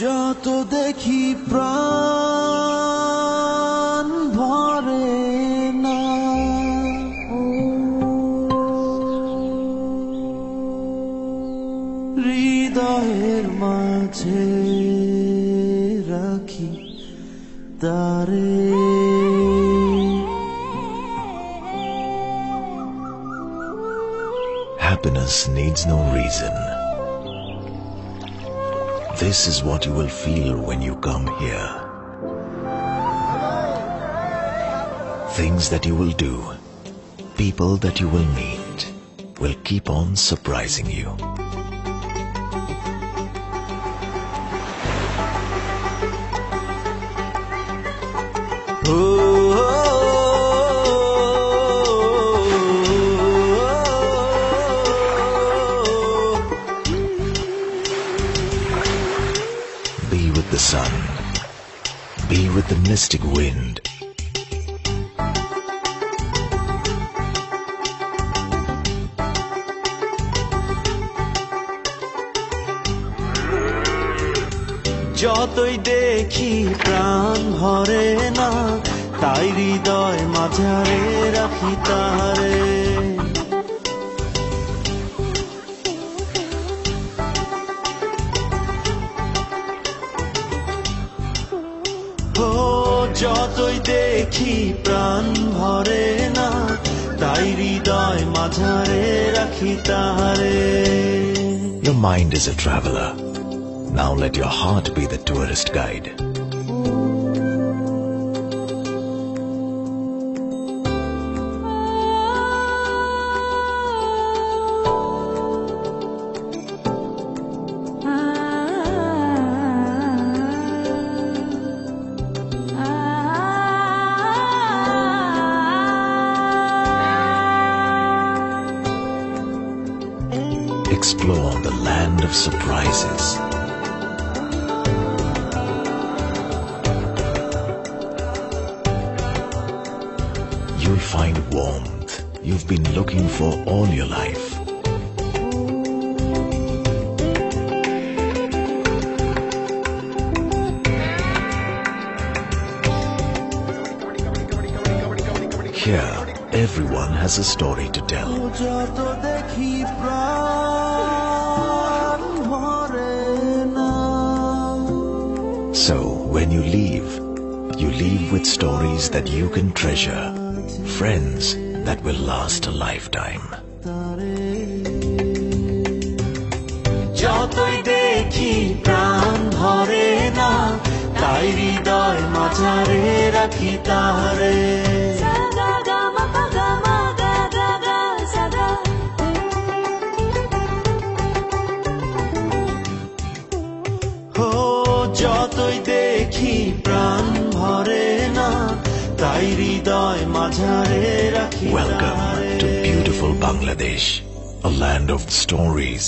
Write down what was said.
যত দেখি প্রাণ ভরে না, হৃদয়ের মাঝে রাখি তারে। Happiness needs no reason. This is what you will feel when you come here. Things that you will do, people that you will meet, will keep on surprising you. Be with the sun. Be with the mystic wind. যতই দেখি প্রাণ ভরে না, তাই হৃদয় মাঝারে রাখি তারে। ও যতই দেখি প্রাণ ভরে না, তাই হৃদয় মাঝারে রাখি তারে। Your mind is a traveler. Now let your heart be the tourist guide. Explore the land of surprises. You'll find warmth you've been looking for all your life. Here, everyone has a story to tell. So, when you leave with stories that you can treasure, friends that will last a lifetime. যতই দেখি প্রাণ ভরে না, তাই হৃদয় মাঝারে রাখি তারে। ও যতই দেখি প্রাণ ভরে না, তাই হৃদয় মাঝারে রাখি তারে। Welcome to beautiful Bangladesh, a land of stories,